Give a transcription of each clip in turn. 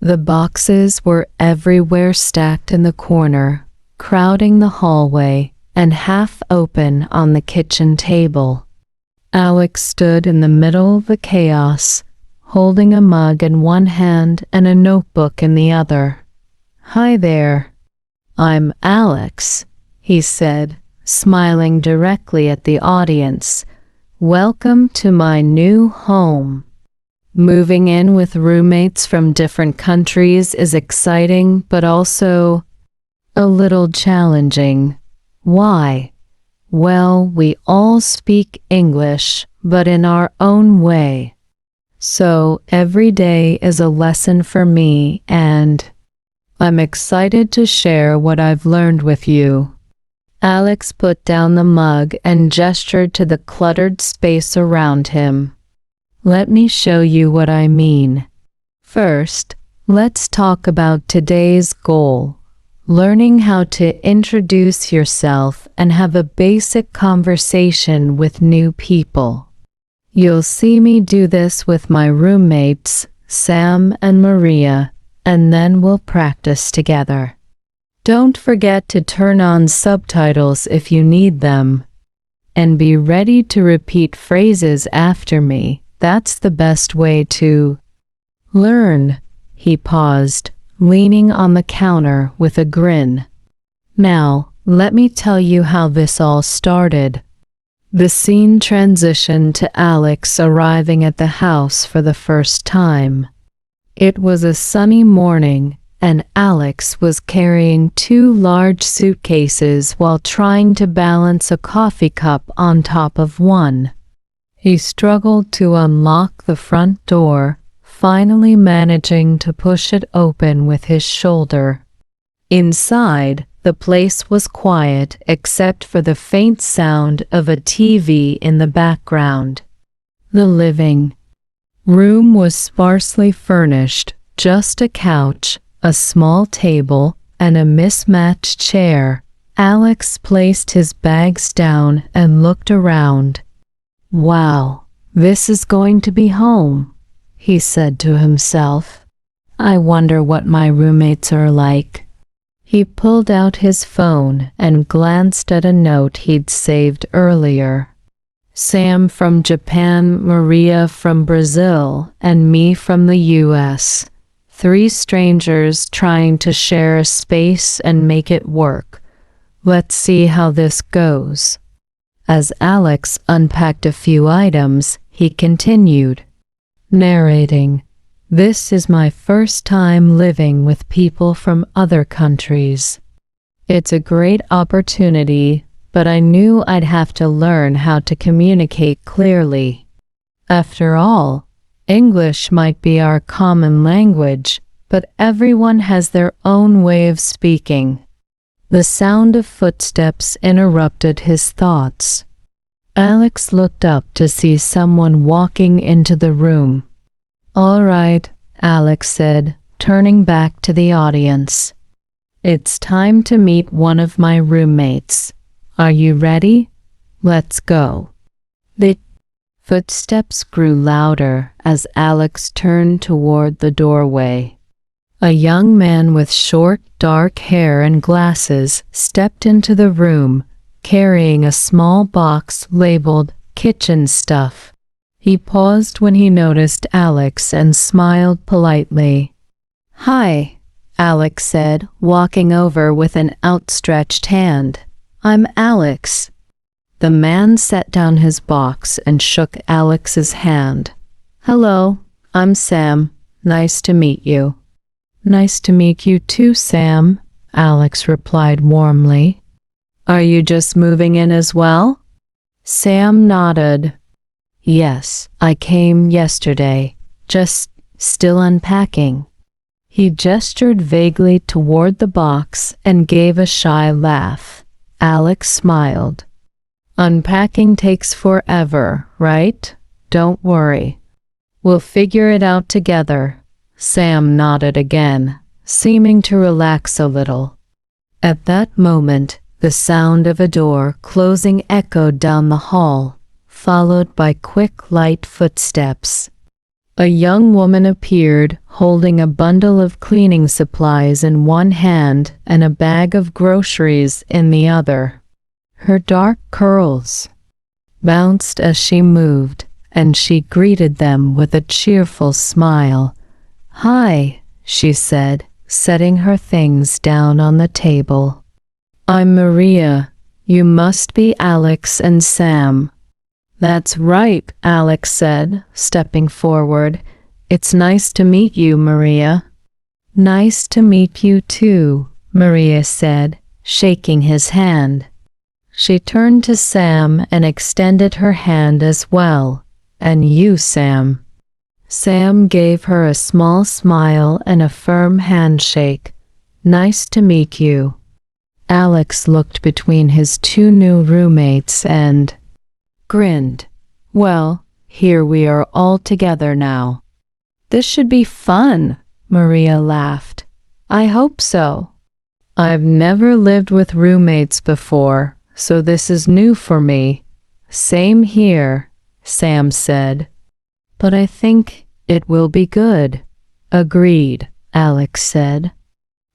The boxes were everywhere, stacked in the corner, crowding the hallway, and half open on the kitchen table. Alex stood in the middle of the chaos, holding a mug in one hand and a notebook in the other. "Hi there. I'm Alex," he said, smiling directly at the audience. "Welcome to my new home. Moving in with roommates from different countries is exciting, but also a little challenging. Why? Well, we all speak English, but in our own way. So every day is a lesson for me, and I'm excited to share what I've learned with you." Alex put down the mug and gestured to the cluttered space around him. "Let me show you what I mean. First, let's talk about today's goal. Learning how to introduce yourself and have a basic conversation with new people. You'll see me do this with my roommates, Sam and Maria, and then we'll practice together. Don't forget to turn on subtitles if you need them. And be ready to repeat phrases after me. That's the best way to learn." He paused, leaning on the counter with a grin. "Now, let me tell you how this all started." The scene transitioned to Alex arriving at the house for the first time. It was a sunny morning, and Alex was carrying 2 large suitcases while trying to balance a coffee cup on top of one. He struggled to unlock the front door, finally managing to push it open with his shoulder. Inside, the place was quiet except for the faint sound of a TV in the background. The living room was sparsely furnished, just a couch, a small table, and a mismatched chair. Alex placed his bags down and looked around. "Wow, this is going to be home," he said to himself. "I wonder what my roommates are like." He pulled out his phone and glanced at a note he'd saved earlier. "Sam from Japan, Maria from Brazil, and me from the US. 3 strangers trying to share a space and make it work. Let's see how this goes." As Alex unpacked a few items, he continued, narrating, "This is my first time living with people from other countries. It's a great opportunity, but I knew I'd have to learn how to communicate clearly. After all, English might be our common language, but everyone has their own way of speaking." The sound of footsteps interrupted his thoughts. Alex looked up to see someone walking into the room. "All right," Alex said, turning back to the audience. "It's time to meet one of my roommates. Are you ready? Let's go." The footsteps grew louder as Alex turned toward the doorway. A young man with short, dark hair and glasses stepped into the room, carrying a small box labeled "kitchen stuff." He paused when he noticed Alex and smiled politely. "Hi," Alex said, walking over with an outstretched hand. "I'm Alex." The man set down his box and shook Alex's hand. "Hello, I'm Sam. Nice to meet you." "Nice to meet you too, Sam," Alex replied warmly. "Are you just moving in as well?" Sam nodded. "Yes, I came yesterday, just still unpacking." He gestured vaguely toward the box and gave a shy laugh. Alex smiled. "Unpacking takes forever, right? Don't worry. We'll figure it out together." Sam nodded again, seeming to relax a little. At that moment, the sound of a door closing echoed down the hall, followed by quick, light footsteps. A young woman appeared, holding a bundle of cleaning supplies in one hand and a bag of groceries in the other. Her dark curls bounced as she moved, and she greeted them with a cheerful smile. "Hi," she said, setting her things down on the table. "I'm Maria. You must be Alex and Sam." "That's right," Alex said, stepping forward. "It's nice to meet you, Maria." "Nice to meet you too," Maria said, shaking his hand. She turned to Sam and extended her hand as well. "And you, Sam." Sam gave her a small smile and a firm handshake. "Nice to meet you." Alex looked between his two new roommates and grinned. "Well, here we are all together now." "This should be fun," Maria laughed. "I hope so. I've never lived with roommates before, so this is new for me." "Same here," Sam said. "But I think it will be good." "Agreed," Alex said.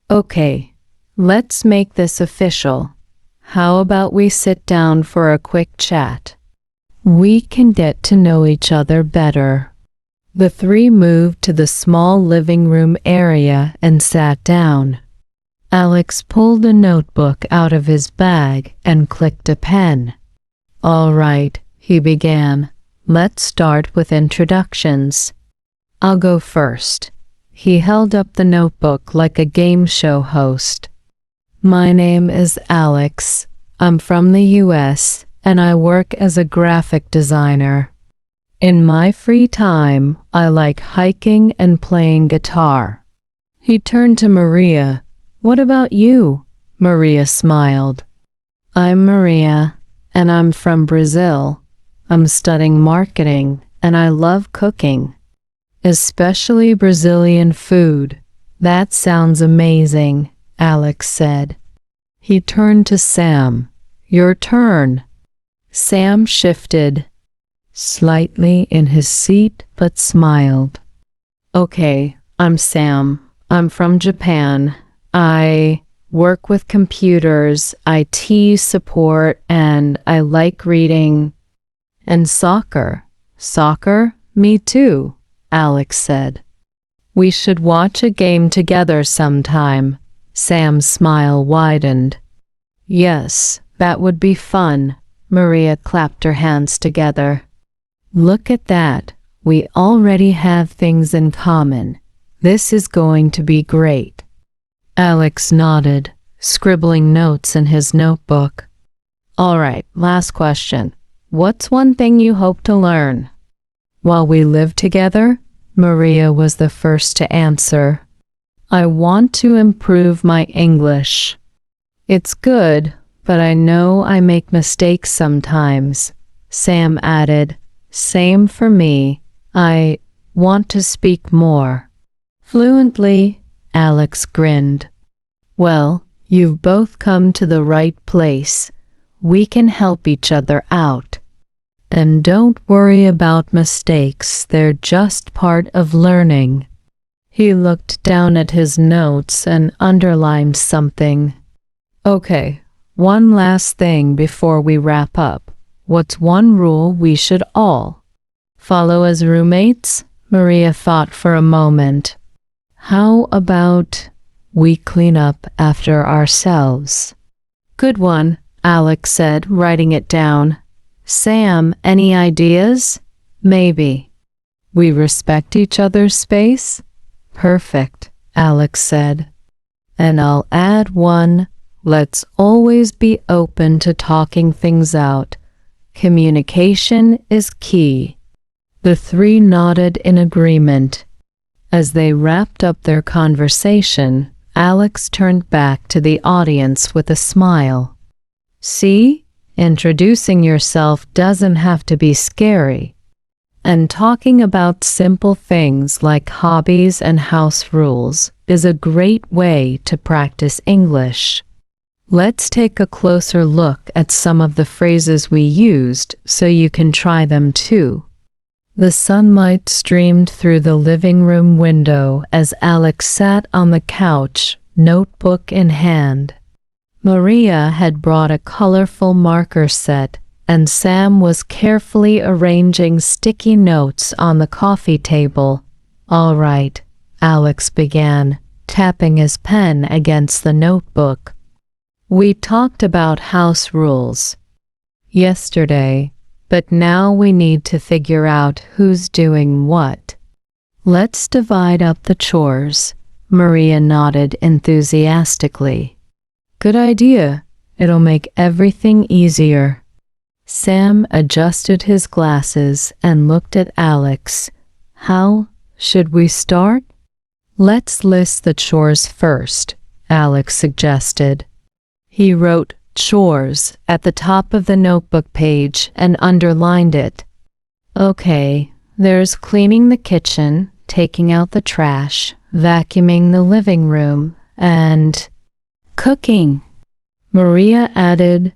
"Okay, let's make this official. How about we sit down for a quick chat? We can get to know each other better." The three moved to the small living room area and sat down. Alex pulled a notebook out of his bag and clicked a pen. "All right," he began. "Let's start with introductions. I'll go first." He held up the notebook like a game show host. "My name is Alex. I'm from the US, and I work as a graphic designer. In my free time, I like hiking and playing guitar." He turned to Maria. "What about you?" Maria smiled. "I'm Maria, and I'm from Brazil. I'm studying marketing, and I love cooking, especially Brazilian food." "That sounds amazing," Alex said. He turned to Sam. "Your turn." Sam shifted slightly in his seat but smiled. "Okay, I'm Sam. I'm from Japan. I work with computers, IT support, and I like reading and soccer." "Soccer? Me too," Alex said. "We should watch a game together sometime." Sam's smile widened. "Yes, that would be fun." Maria clapped her hands together. "Look at that. We already have things in common. This is going to be great." Alex nodded, scribbling notes in his notebook. "All right, last question. What's one thing you hope to learn while we live together?" Maria was the first to answer. "I want to improve my English. It's good, but I know I make mistakes sometimes." Sam added, "Same for me. I want to speak more fluently." Alex grinned. "Well, you've both come to the right place. We can help each other out. And don't worry about mistakes, they're just part of learning." He looked down at his notes and underlined something. "Okay, one last thing before we wrap up. What's one rule we should all follow as roommates?" Maria thought for a moment. "How about we clean up after ourselves?" "Good one," Alex said, writing it down. "Sam, any ideas?" "Maybe we respect each other's space." "Perfect," Alex said. "And I'll add one. Let's always be open to talking things out. Communication is key." The three nodded in agreement. As they wrapped up their conversation, Alex turned back to the audience with a smile. "See? Introducing yourself doesn't have to be scary. And talking about simple things like hobbies and house rules is a great way to practice English." Let's take a closer look at some of the phrases we used so you can try them too. The sunlight streamed through the living room window as Alex sat on the couch, notebook in hand. Maria had brought a colorful marker set, and Sam was carefully arranging sticky notes on the coffee table. "All right," Alex began, tapping his pen against the notebook. "We talked about house rules yesterday, but now we need to figure out who's doing what. Let's divide up the chores." Maria nodded enthusiastically. "Good idea. It'll make everything easier." Sam adjusted his glasses and looked at Alex. "How should we start?" "Let's list the chores first," Alex suggested. He wrote "chores" at the top of the notebook page and underlined it. "Okay, there's cleaning the kitchen, taking out the trash, vacuuming the living room, and cooking," Maria added.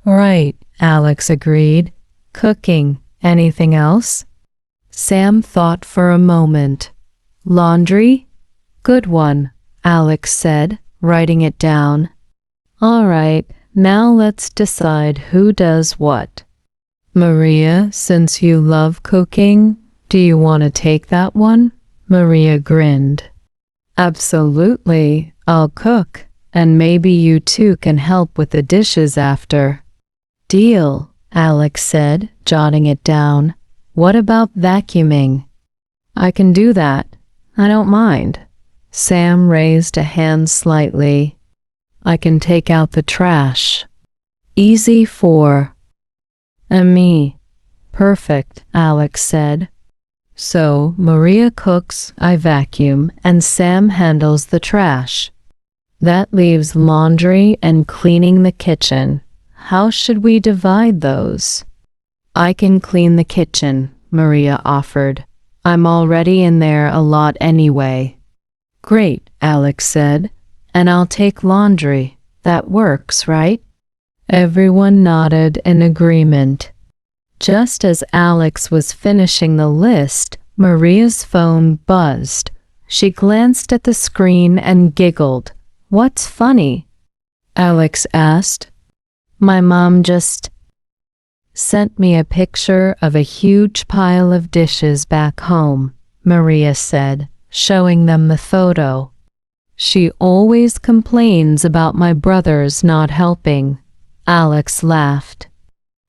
"Right," Alex agreed. "Cooking. Anything else?" Sam thought for a moment. "Laundry?" "Good one," Alex said, writing it down. "All right, now let's decide who does what." "Maria, since you love cooking, do you want to take that one?" Maria grinned. "Absolutely, I'll cook, and maybe you two can help with the dishes after." "Deal," Alex said, jotting it down. "What about vacuuming?" "I can do that. I don't mind." Sam raised a hand slightly. "I can take out the trash." "Easy for me." "Perfect," Alex said. "So Maria cooks, I vacuum, and Sam handles the trash. That leaves laundry and cleaning the kitchen. How should we divide those?" "I can clean the kitchen," Maria offered. "I'm already in there a lot anyway." "Great," Alex said. "And I'll take laundry. That works, right?" Everyone nodded in agreement. Just as Alex was finishing the list, Maria's phone buzzed. She glanced at the screen and giggled. "What's funny?" Alex asked. "My mom just sent me a picture of a huge pile of dishes back home," Maria said, showing them the photo. "She always complains about my brothers not helping." Alex laughed.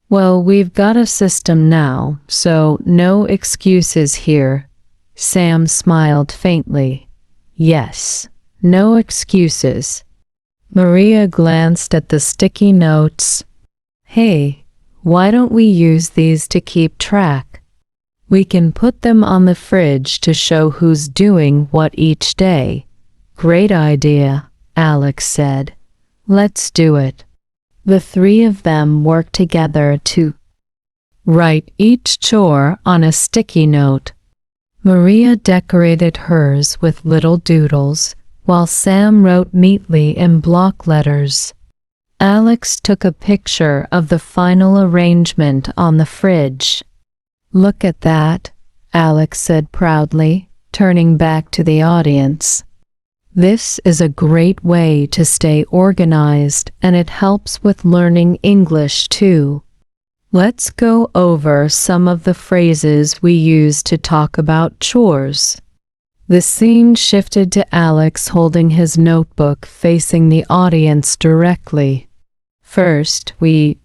"Well, we've got a system now, so no excuses here." Sam smiled faintly. "Yes, no excuses." Maria glanced at the sticky notes. "Hey, why don't we use these to keep track? We can put them on the fridge to show who's doing what each day." "Great idea," Alex said. "Let's do it." The three of them worked together to write each chore on a sticky note. Maria decorated hers with little doodles, while Sam wrote neatly in block letters. Alex took a picture of the final arrangement on the fridge. "Look at that," Alex said proudly, turning back to the audience. "This is a great way to stay organized, and it helps with learning English too. Let's go over some of the phrases we use to talk about chores." The scene shifted to Alex holding his notebook facing the audience directly. First, we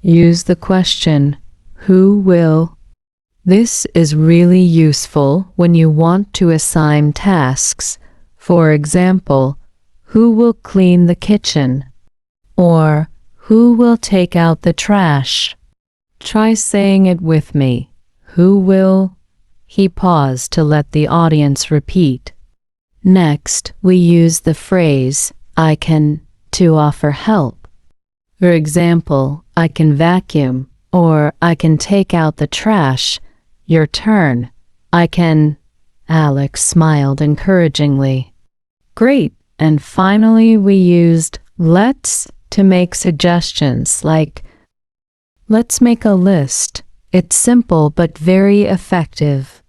use the question, "Who will?" This is really useful when you want to assign tasks. For example, "Who will clean the kitchen?" or "Who will take out the trash?" Try saying it with me. "Who will?" He paused to let the audience repeat. Next, we use the phrase, "I can," to offer help. For example, "I can vacuum," or "I can take out the trash." "Your turn." "I can." Alex smiled encouragingly. Great. And finally, we used "let's" to make suggestions like, "Let's make a list," It's simple but very effective.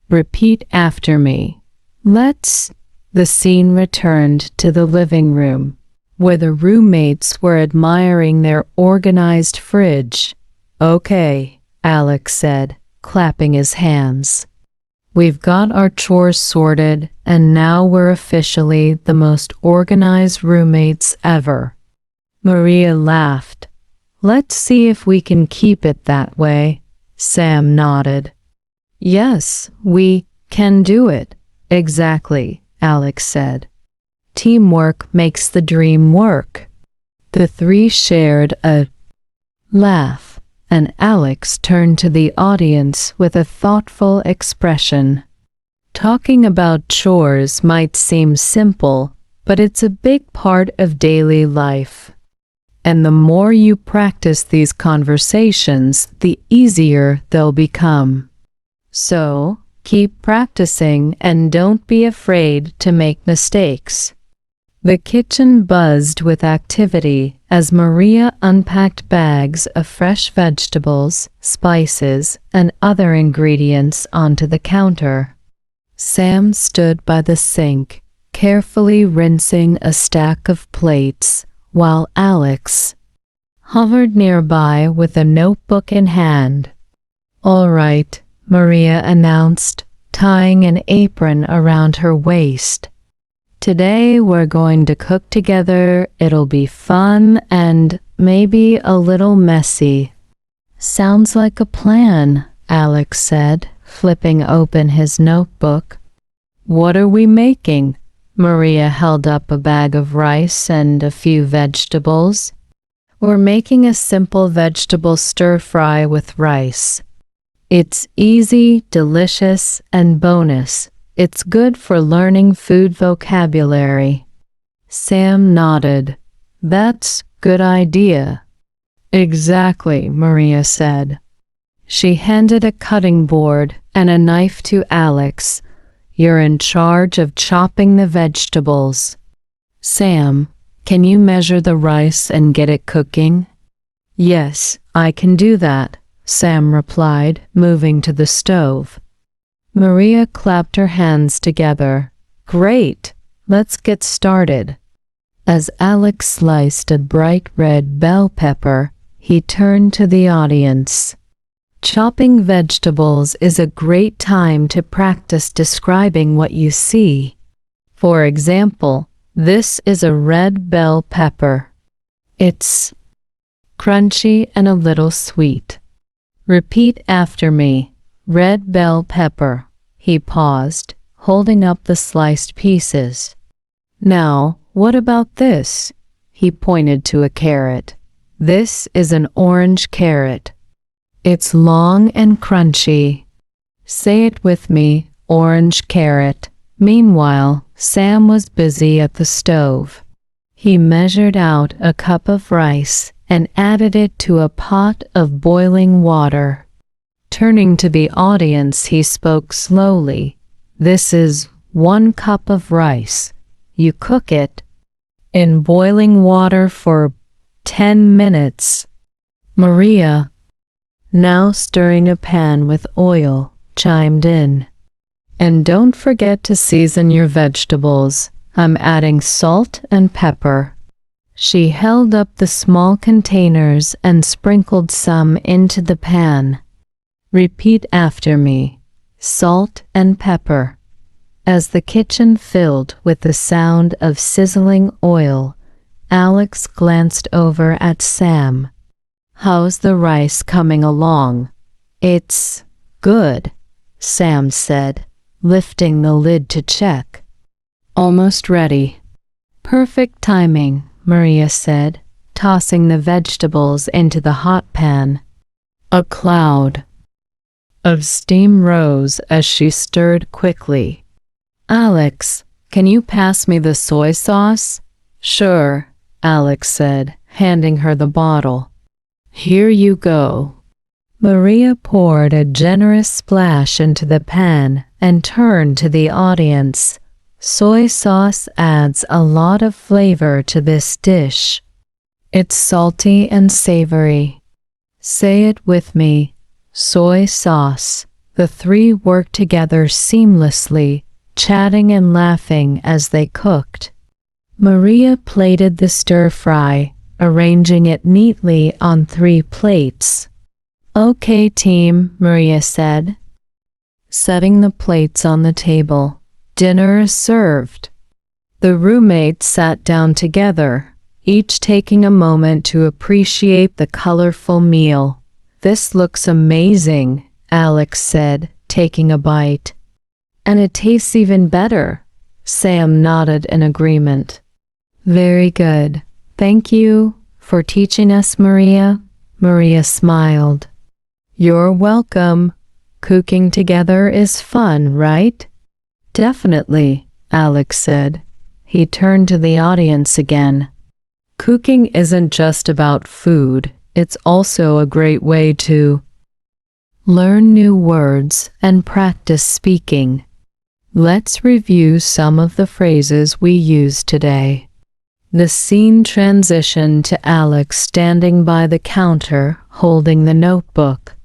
Repeat after me. Let's. The scene returned to the living room, where the roommates were admiring their organized fridge. Okay, Alex said, clapping his hands. We've got our chores sorted, and now we're officially the most organized roommates ever. Maria laughed. Let's see if we can keep it that way. Sam nodded. Yes, we can do it. Exactly, Alex said. Teamwork makes the dream work. The three shared a laugh, and Alex turned to the audience with a thoughtful expression. Talking about chores might seem simple, but it's a big part of daily life. And the more you practice these conversations, the easier they'll become. So, keep practicing and don't be afraid to make mistakes. The kitchen buzzed with activity as Maria unpacked bags of fresh vegetables, spices, and other ingredients onto the counter. Sam stood by the sink, carefully rinsing a stack of plates, while Alex hovered nearby with a notebook in hand. All right, Maria announced, tying an apron around her waist. Today we're going to cook together. It'll be fun and maybe a little messy. Sounds like a plan, Alex said, flipping open his notebook. What are we making? Maria held up a bag of rice and a few vegetables. We're making a simple vegetable stir-fry with rice. It's easy, delicious, and bonus. It's good for learning food vocabulary. Sam nodded. That's good idea. Exactly, Maria said. She handed a cutting board and a knife to Alex. You're in charge of chopping the vegetables. Sam, can you measure the rice and get it cooking? Yes, I can do that, Sam replied, moving to the stove. Maria clapped her hands together. Great, let's get started. As Alex sliced a bright red bell pepper, he turned to the audience. Chopping vegetables is a great time to practice describing what you see. For example, this is a red bell pepper. It's crunchy and a little sweet. Repeat after me. Red bell pepper. He paused, holding up the sliced pieces. Now, what about this? He pointed to a carrot. This is an orange carrot. It's long and crunchy. Say it with me, orange carrot. Meanwhile, Sam was busy at the stove. He measured out a cup of rice and added it to a pot of boiling water. Turning to the audience, he spoke slowly. This is 1 cup of rice. You cook it in boiling water for 10 minutes. Maria, now stirring a pan with oil, chimed in. And don't forget to season your vegetables. I'm adding salt and pepper. She held up the small containers and sprinkled some into the pan. Repeat after me. Salt and pepper. As the kitchen filled with the sound of sizzling oil, Alex glanced over at Sam. How's the rice coming along? It's good, Sam said, lifting the lid to check. Almost ready. Perfect timing, Maria said, tossing the vegetables into the hot pan. A cloud of steam rose as she stirred quickly. Alex, can you pass me the soy sauce? Sure, Alex said, handing her the bottle. Here you go. Maria poured a generous splash into the pan and turned to the audience. Soy sauce adds a lot of flavor to this dish. It's salty and savory. Say it with me. soy sauce. The three worked together seamlessly, chatting and laughing as they cooked. Maria plated the stir-fry, arranging it neatly on 3 plates. "Okay, team," Maria said, setting the plates on the table. "Dinner is served." The roommates sat down together, each taking a moment to appreciate the colorful meal. "This looks amazing," Alex said, taking a bite. "And it tastes even better," Sam nodded in agreement. "Very good. Thank you for teaching us, Maria." Maria smiled. "You're welcome. Cooking together is fun, right?" "Definitely," Alex said. He turned to the audience again. "Cooking isn't just about food. It's also a great way to learn new words and practice speaking. Let's review some of the phrases we used today." The scene transitioned to Alex standing by the counter holding the notebook.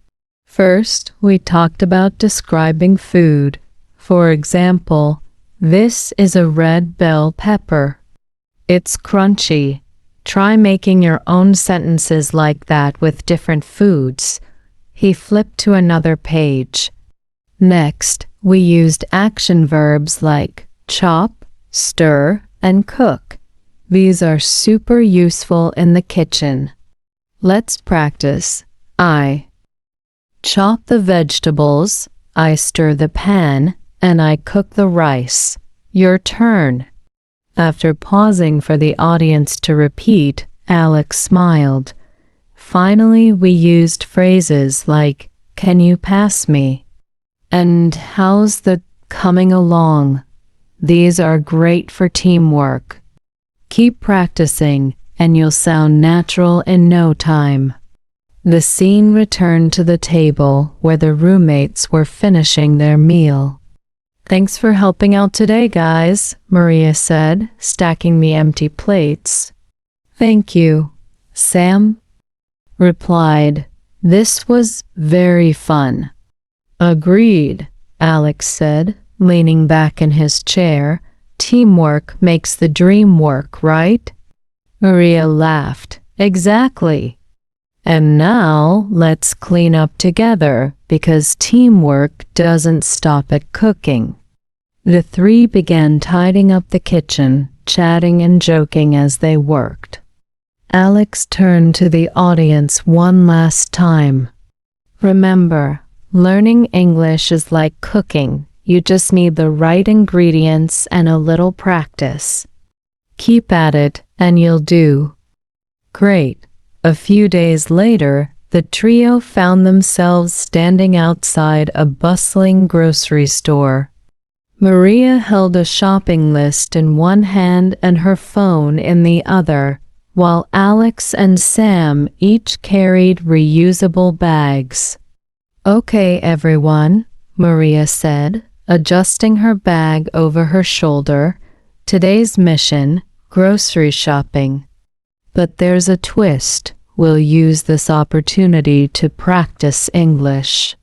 First, we talked about describing food. For example, "This is a red bell pepper. It's crunchy." Try making your own sentences like that with different foods. He flipped to another page. Next, we used action verbs like chop, stir, and cook. These are super useful in the kitchen. Let's practice. I chop the vegetables, I stir the pan, and I cook the rice. Your turn. After pausing for the audience to repeat, Alex smiled. Finally, we used phrases like, "Can you pass me?" and "How's the coming along?" These are great for teamwork. Keep practicing, and you'll sound natural in no time. The scene returned to the table where the roommates were finishing their meal. "Thanks for helping out today, guys," Maria said, stacking the empty plates. "Thank you," Sam replied. "This was very fun." "Agreed," Alex said, leaning back in his chair. "Teamwork makes the dream work, right?" Maria laughed. "Exactly. And now let's clean up together because teamwork doesn't stop at cooking." The three began tidying up the kitchen, chatting and joking as they worked. Alex turned to the audience one last time. "Remember, learning English is like cooking. You just need the right ingredients and a little practice. Keep at it and you'll do great." A few days later, the trio found themselves standing outside a bustling grocery store. Maria held a shopping list in one hand and her phone in the other, while Alex and Sam each carried reusable bags. "Okay, everyone," Maria said, adjusting her bag over her shoulder. "Today's mission, grocery shopping. But there's a twist. We'll use this opportunity to practice English."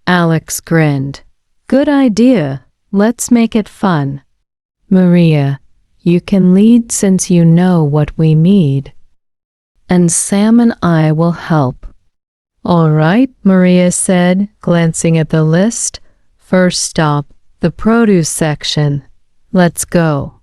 Alex grinned. "Good idea. Let's make it fun." "Maria, you can lead since you know what we need. And Sam and I will help." "All right," Maria said, glancing at the list. "First stop, the produce section. Let's go."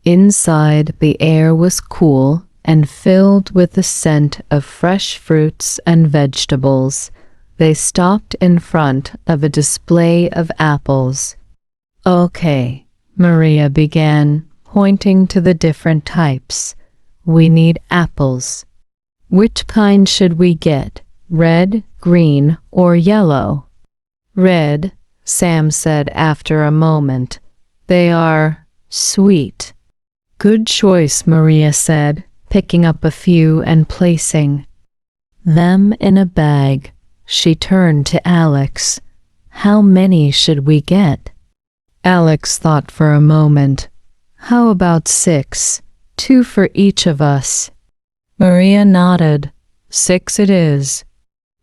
Inside, the air was cool and filled with the scent of fresh fruits and vegetables. They stopped in front of a display of apples. "Okay," Maria began, pointing to the different types. "We need apples. Which kind should we get? Red, green, or yellow?" "Red," Sam said after a moment. "They are sweet." "Good choice," Maria said, picking up a few and placing them in a bag. She turned to Alex. "How many should we get?" Alex thought for a moment. "How about 6? 2 for each of us." Maria nodded. 6 it is.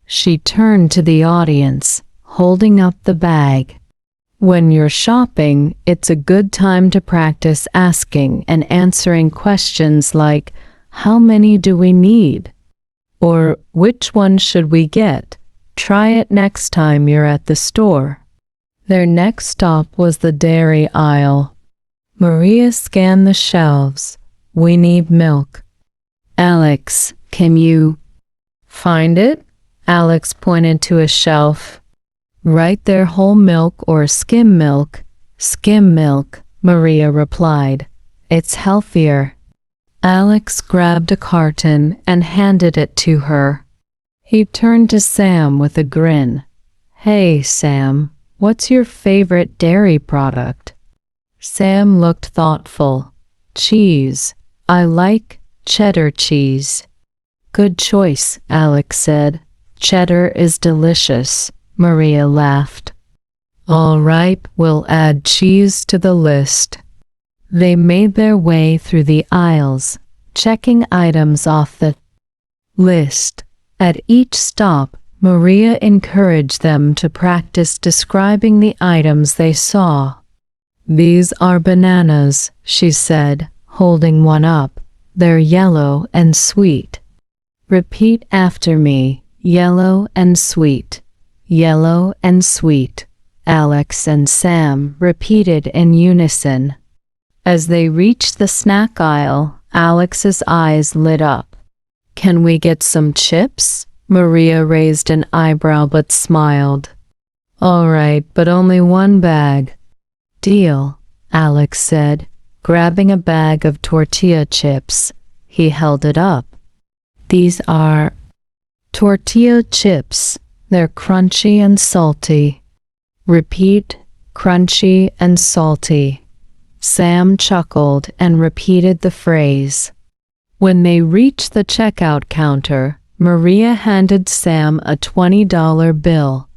She turned to the audience, holding up the bag. When you're shopping, it's a good time to practice asking and answering questions like, "How many do we need?" Or, "Which one should we get? Try it next time you're at the store." Their next stop was the dairy aisle. Maria scanned the shelves. "We need milk." "Alex, can you find it?" Alex pointed to a shelf. "Right there, whole milk or skim milk." "Skim milk," Maria replied. "It's healthier." Alex grabbed a carton and handed it to her. He turned to Sam with a grin. "Hey, Sam, what's your favorite dairy product?" Sam looked thoughtful. "Cheese. I like cheddar cheese." "Good choice," Alex said. "Cheddar is delicious." Maria laughed. "All right, we'll add cheese to the list." They made their way through the aisles, checking items off the list. At each stop, Maria encouraged them to practice describing the items they saw. "These are bananas," she said, holding one up. "They're yellow and sweet." "Repeat after me, yellow and sweet. Yellow and sweet," Alex and Sam repeated in unison. As they reached the snack aisle, Alex's eyes lit up. "Can we get some chips?" Maria raised an eyebrow but smiled. "All right, but only one bag." "Deal," Alex said, grabbing a bag of tortilla chips. He held it up. "These are tortilla chips. They're crunchy and salty." "Repeat, crunchy and salty." Sam chuckled and repeated the phrase. When they reached the checkout counter, Maria handed Sam a $20 bill.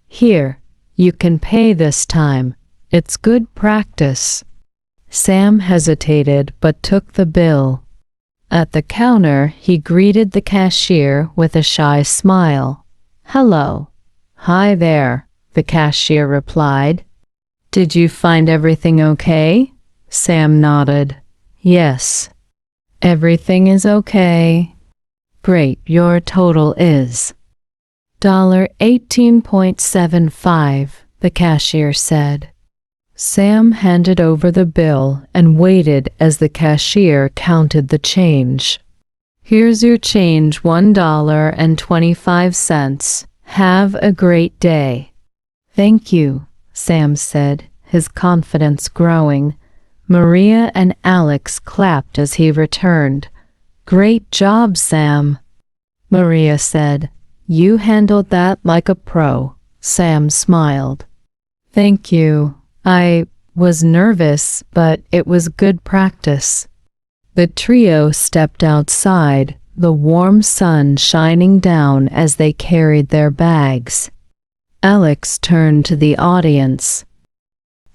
"Here, you can pay this time. It's good practice." Sam hesitated but took the bill. At the counter, he greeted the cashier with a shy smile. "Hello." "Hi there," the cashier replied. "Did you find everything okay?" Sam nodded. "Yes. Everything is okay." "Great, your total is $18.75, the cashier said. Sam handed over the bill and waited as the cashier counted the change. "Here's your change, $1.25. Have a great day." "Thank you," Sam said, his confidence growing. Maria and Alex clapped as he returned. "Great job, Sam." Maria said, "You handled that like a pro." Sam smiled. "Thank you. I was nervous, but it was good practice." The trio stepped outside, the warm sun shining down as they carried their bags. Alex turned to the audience.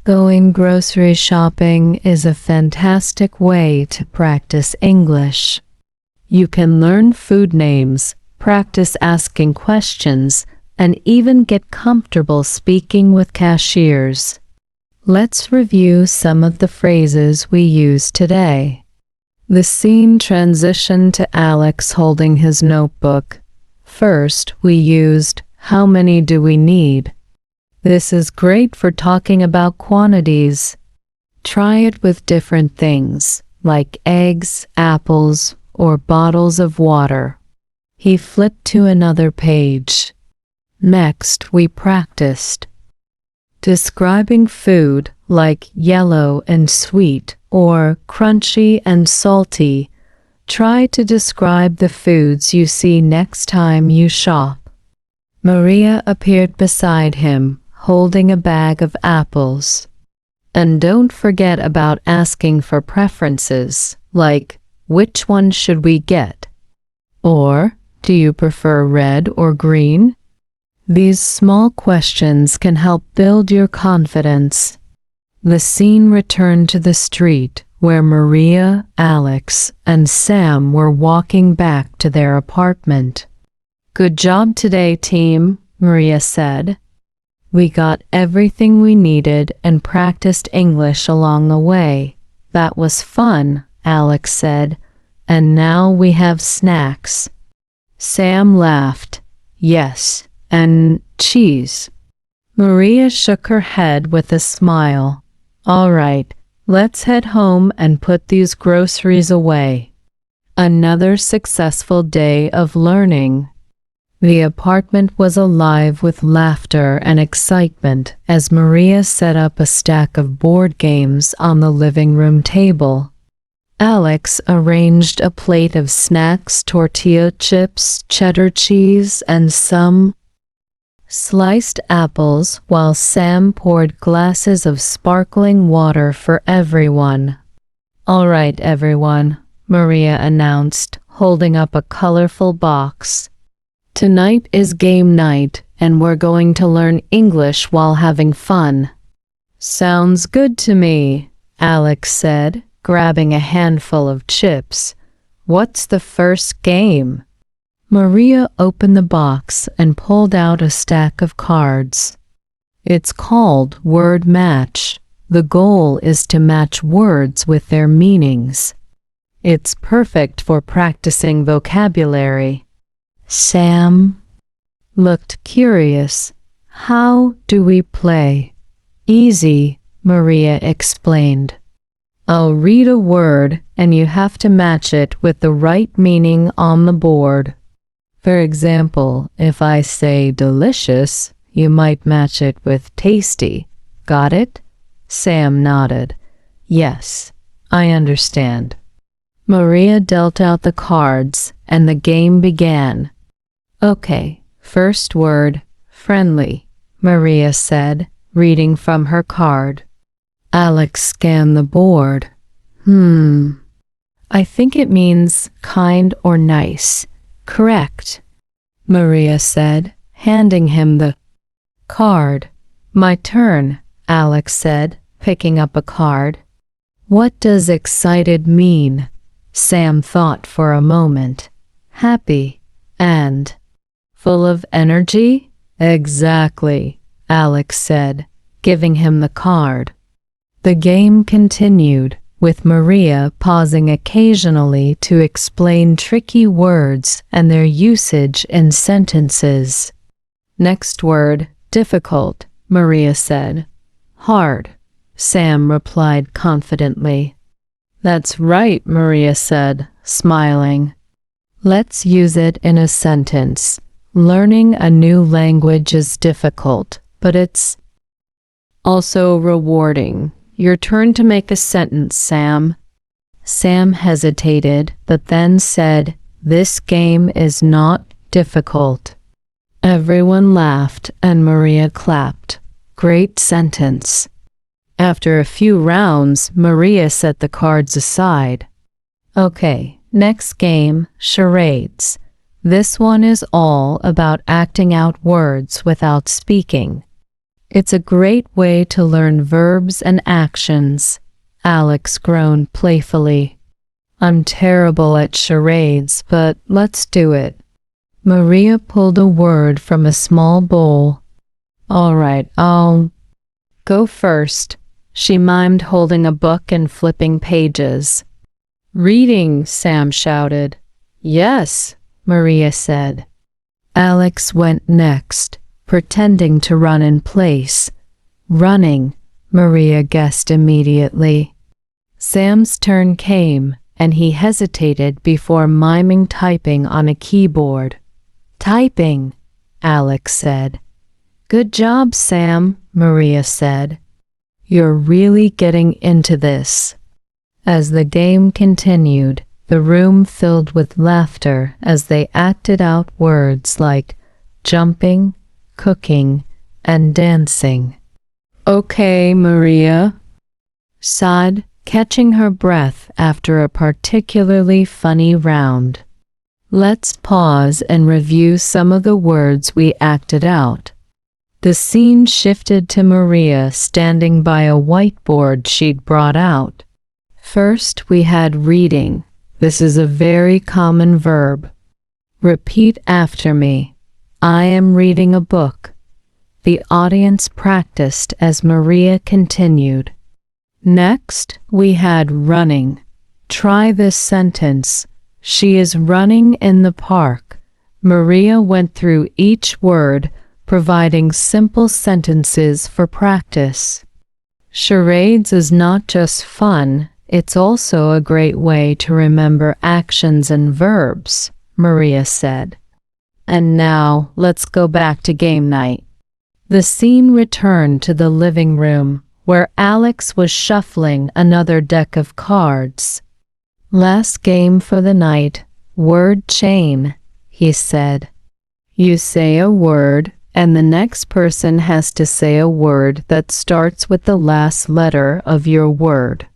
"Going grocery shopping is a fantastic way to practice English. You can learn food names, practice asking questions, and even get comfortable speaking with cashiers. Let's review some of the phrases we used today." The scene transitioned to Alex holding his notebook. First, we used, "How many do we need?" This is great for talking about quantities. Try it with different things, like eggs, apples, or bottles of water. He flipped to another page. Next, we practiced describing food like yellow and sweet or crunchy and salty. Try to describe the foods you see next time you shop. Maria appeared beside him, holding a bag of apples. And don't forget about asking for preferences, like, "Which one should we get?" Or, "Do you prefer red or green?" These small questions can help build your confidence. The scene returned to the street where Maria, Alex, and Sam were walking back to their apartment. Good job today, team, Maria said. We got everything we needed and practiced English along the way. That was fun, Alex said. And now we have snacks. Sam laughed. Yes, and cheese. Maria shook her head with a smile. All right, let's head home and put these groceries away. Another successful day of learning. The apartment was alive with laughter and excitement as Maria set up a stack of board games on the living room table. Alex arranged a plate of snacks, tortilla chips, cheddar cheese, and some sliced apples, while Sam poured glasses of sparkling water for everyone. All right, everyone, Maria announced, holding up a colorful box. Tonight is game night, and we're going to learn English while having fun. Sounds good to me, Alex said, grabbing a handful of chips. What's the first game? Maria opened the box and pulled out a stack of cards. It's called Word Match. The goal is to match words with their meanings. It's perfect for practicing vocabulary. Sam looked curious. How do we play? Easy, Maria explained. I'll read a word and you have to match it with the right meaning on the board. For example, if I say delicious, you might match it with tasty. Got it? Sam nodded. Yes, I understand. Maria dealt out the cards and the game began. Okay, first word, friendly, Maria said, reading from her card. Alex scanned the board. I think it means kind or nice. Correct, Maria said, handing him the card. My turn, Alex said, picking up a card. What does excited mean? Sam thought for a moment. Happy and full of energy? Exactly, Alex said, giving him the card. The game continued, with Maria pausing occasionally to explain tricky words and their usage in sentences. Next word, difficult, Maria said. Hard, Sam replied confidently. That's right, Maria said, smiling. Let's use it in a sentence. Learning a new language is difficult, but it's also rewarding. Your turn to make a sentence, Sam. Sam hesitated, but then said, This game is not difficult. Everyone laughed and Maria clapped. Great sentence. After a few rounds, Maria set the cards aside. Okay, next game, charades. This one is all about acting out words without speaking. It's a great way to learn verbs and actions. Alex groaned playfully. I'm terrible at charades, but let's do it. Maria pulled a word from a small bowl. All right, I'll go first, she mimed, holding a book and flipping pages. Reading, Sam shouted. Yes, Maria said. Alex went next, pretending to run in place. Running, Maria guessed immediately. Sam's turn came, and he hesitated before miming typing on a keyboard. Typing, Alex said. Good job, Sam, Maria said. You're really getting into this. As the game continued, the room filled with laughter as they acted out words like jumping, cooking, and dancing. Okay, Maria sighed, catching her breath after a particularly funny round. Let's pause and review some of the words we acted out. The scene shifted to Maria standing by a whiteboard she'd brought out. First, we had reading. This is a very common verb. Repeat after me. I am reading a book. The audience practiced as Maria continued. Next, we had running. Try this sentence. She is running in the park. Maria went through each word, providing simple sentences for practice. Charades is not just fun, it's also a great way to remember actions and verbs, Maria said. And now, let's go back to game night. The scene returned to the living room, where Alex was shuffling another deck of cards. Last game for the night, word chain, he said. You say a word, and the next person has to say a word that starts with the last letter of your word.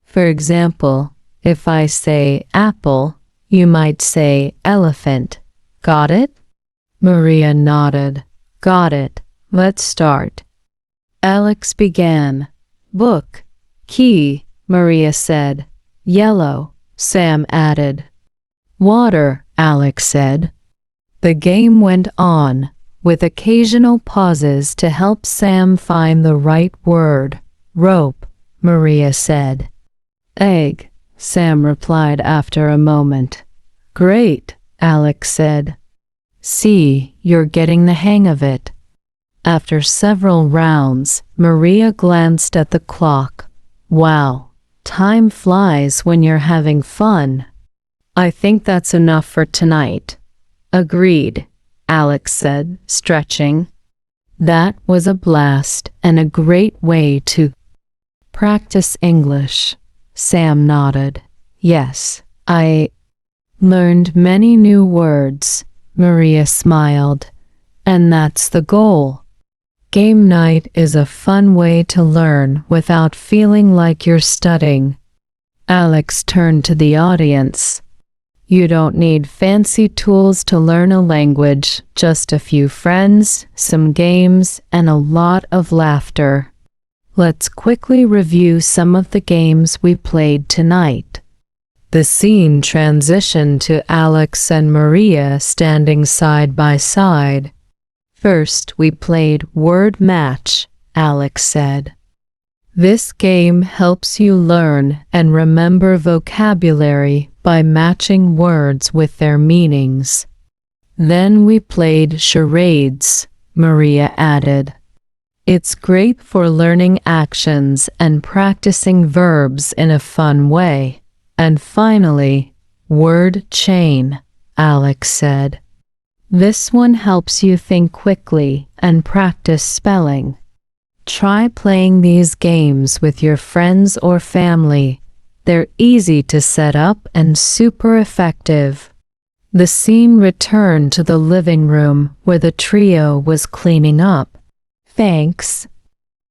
For example, if I say apple, you might say elephant. Got it? Maria nodded. Got it. Let's start. Alex began. Book. Key, Maria said. Yellow, Sam added. Water, Alex said. The game went on, with occasional pauses to help Sam find the right word. Rope, Maria said. Egg, Sam replied after a moment. Great, Alex said. See, you're getting the hang of it. After several rounds, Maria glanced at the clock. Wow, time flies when you're having fun. I think that's enough for tonight. Agreed, Alex said, stretching. That was a blast and a great way to practice English. Sam nodded. Yes, I learned many new words. Maria smiled. And that's the goal. Game night is a fun way to learn without feeling like you're studying. Alex turned to the audience. You don't need fancy tools to learn a language, just a few friends, some games, and a lot of laughter. Let's quickly review some of the games we played tonight. The scene transitioned to Alex and Maria standing side by side. First, we played Word Match, Alex said. This game helps you learn and remember vocabulary by matching words with their meanings. Then we played Charades, Maria added. It's great for learning actions and practicing verbs in a fun way. And finally, Word Chain, Alex said. This one helps you think quickly and practice spelling. Try playing these games with your friends or family. They're easy to set up and super effective. The scene returned to the living room where the trio was cleaning up. Thanks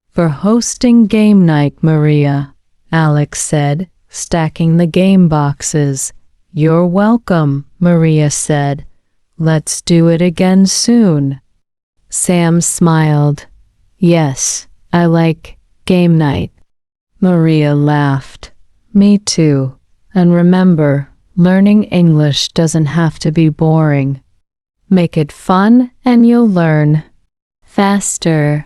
for hosting game night, Maria, Alex said, stacking the game boxes. You're welcome, Maria said. Let's do it again soon. Sam smiled. Yes, I like game night. Maria laughed. Me too. And remember, learning English doesn't have to be boring. Make it fun and you'll learn faster.